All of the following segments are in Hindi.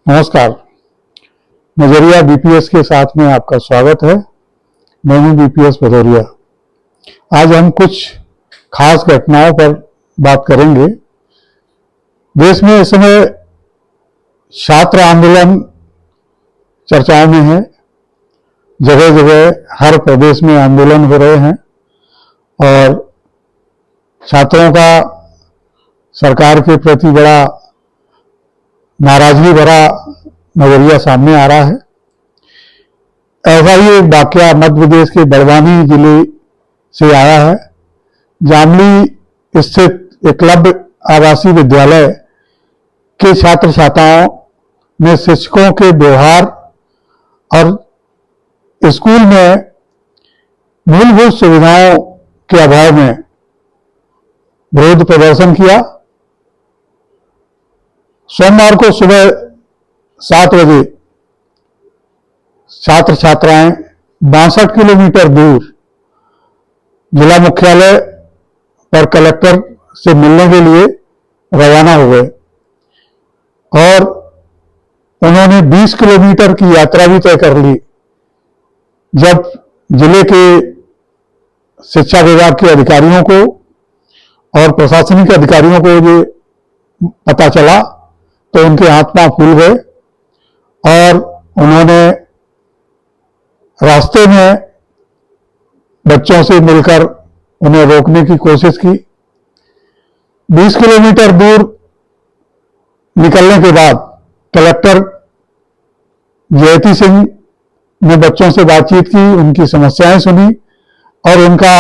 नमस्कार। नजरिया बीपीएस के साथ में आपका स्वागत है। मैं हूं बीपीएस भदौरिया। आज हम कुछ खास घटनाओं पर बात करेंगे। देश में इस समय छात्र आंदोलन चर्चाओं में है। जगह जगह हर प्रदेश में आंदोलन हो रहे हैं और छात्रों का सरकार के प्रति बड़ा नाराजगी भरा नजरिया सामने आ रहा है। ऐसा ही एक वाकया मध्य प्रदेश के बड़वानी जिले से आया है। जामली स्थित एकलव्य आवासीय विद्यालय के छात्र छात्राओं ने शिक्षकों के व्यवहार और स्कूल में मूलभूत सुविधाओं के अभाव में विरोध प्रदर्शन किया। सोमवार को सुबह 7 बजे छात्र छात्राएं 62 किलोमीटर दूर जिला मुख्यालय पर कलेक्टर से मिलने के लिए रवाना हो गए और उन्होंने 20 किलोमीटर की यात्रा भी तय कर ली। जब जिले के शिक्षा विभाग के अधिकारियों को और प्रशासनिक अधिकारियों को ये पता चला तो उनके हाथ पांव फूल गए और उन्होंने रास्ते में बच्चों से मिलकर उन्हें रोकने की कोशिश की। 20 किलोमीटर दूर निकलने के बाद कलेक्टर जयती सिंह ने बच्चों से बातचीत की, उनकी समस्याएं सुनी और उनका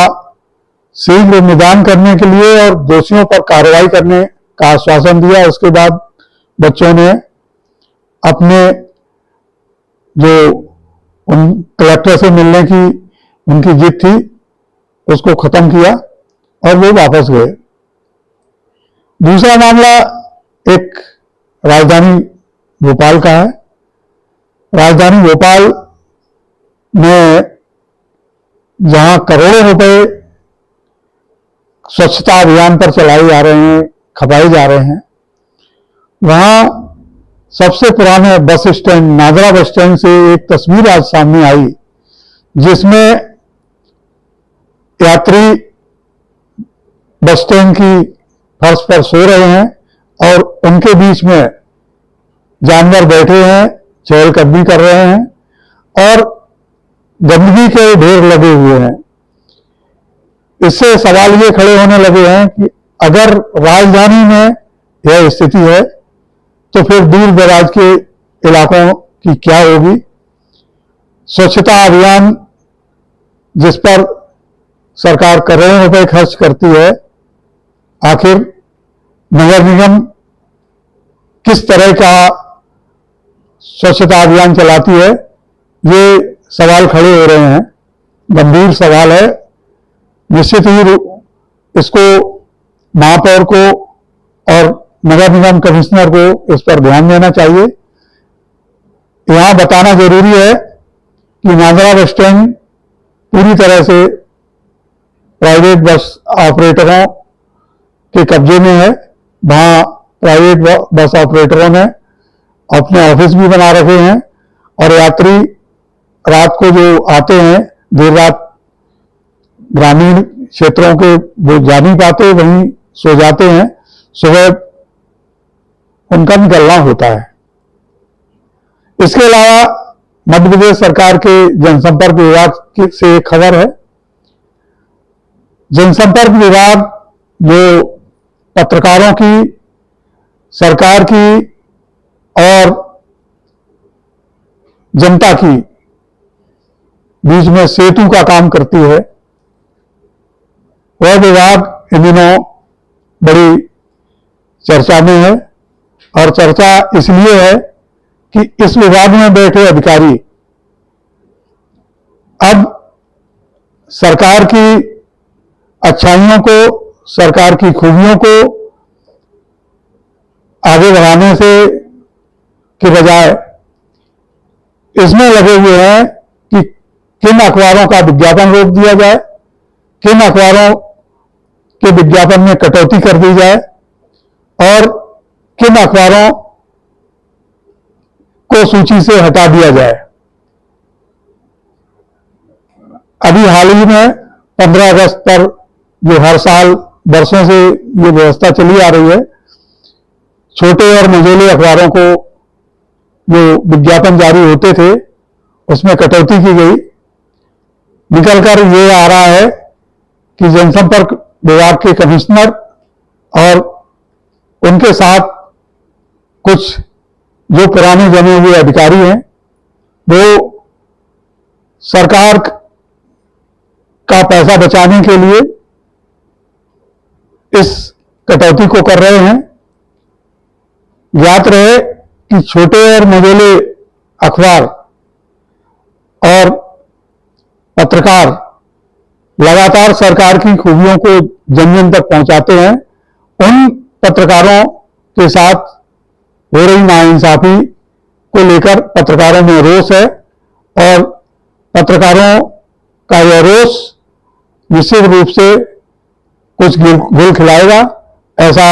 शीघ्र निदान करने के लिए और दोषियों पर कार्रवाई करने का आश्वासन दिया। उसके बाद बच्चों ने अपने जो उन कलेक्टर से मिलने की उनकी जिद थी उसको खत्म किया और वो वापस गए। दूसरा मामला एक राजधानी भोपाल का है। राजधानी भोपाल में जहां करोड़ों रुपए स्वच्छता अभियान पर चलाए जा रहे हैं, खपाए जा रहे हैं, वहां सबसे पुराने bus stand NADRA bus stand से एक तस्वीर आज सामने आई जिसमें यात्री बस स्टैंड की फर्श पर सो रहे हैं और उनके बीच में जानवर बैठे हैं, चहलकदमी कर रहे हैं और गंदगी के ढेर लगे हुए हैं। इससे सवाल ये खड़े होने लगे हैं कि अगर राजधानी में यह स्थिति है तो फिर दूर दराज के इलाकों की क्या होगी। स्वच्छता अभियान जिस पर सरकार करोड़ों रुपए खर्च करती है, आखिर नगर निगम किस तरह का स्वच्छता अभियान चलाती है, ये सवाल खड़े हो रहे हैं। गंभीर सवाल है। निश्चित ही इसको महापौर को और नगर निगम कमिश्नर को इस पर ध्यान देना चाहिए। यहां बताना जरूरी है कि नादरा बस स्टैंड पूरी तरह से प्राइवेट बस ऑपरेटरों के कब्जे में है। वहां प्राइवेट बस ऑपरेटरों ने अपने ऑफिस भी बना रखे हैं और यात्री रात को जो आते हैं, देर रात ग्रामीण क्षेत्रों के वो जा नहीं पाते, वहीं सो जाते हैं, सुबह उनका निकलना होता है। इसके अलावा मध्य प्रदेश सरकार के जनसंपर्क विभाग से एक खबर है। जनसंपर्क विभाग जो पत्रकारों की, सरकार की और जनता की बीच में सेतु का काम करती है, वह विभाग इन दिनों बड़ी चर्चा में है और चर्चा इसलिए है कि इस विभाग में बैठे अधिकारी अब सरकार की अच्छाइयों को, सरकार की खूबियों को आगे बढ़ाने से के बजाय इसमें लगे हुए हैं कि किन अखबारों का विज्ञापन रोक दिया जाए, किन अखबारों के विज्ञापन में कटौती कर दी जाए और किन अखबारों उनको सूची से हटा दिया जाए। अभी हाल ही में 15 अगस्त पर जो हर साल वर्षों से ये व्यवस्था चली आ रही है, छोटे और मझोले अखबारों को जो विज्ञापन जारी होते थे उसमें कटौती की गई। निकलकर ये आ रहा है कि जनसंपर्क विभाग के कमिश्नर और उनके साथ कुछ जो पुराने जमे हुए अधिकारी हैं वो सरकार का पैसा बचाने के लिए इस कटौती को कर रहे हैं। ज्ञात रहे कि छोटे और मझोले अखबार और पत्रकार लगातार सरकार की खूबियों को जन जन तक पहुंचाते हैं। उन पत्रकारों के साथ हो रही नाइंसाफी को लेकर पत्रकारों में रोष है और पत्रकारों का यह रोष निश्चित रूप से कुछ गुल खिलाएगा, ऐसा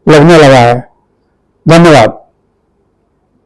लगने लगा है। धन्यवाद।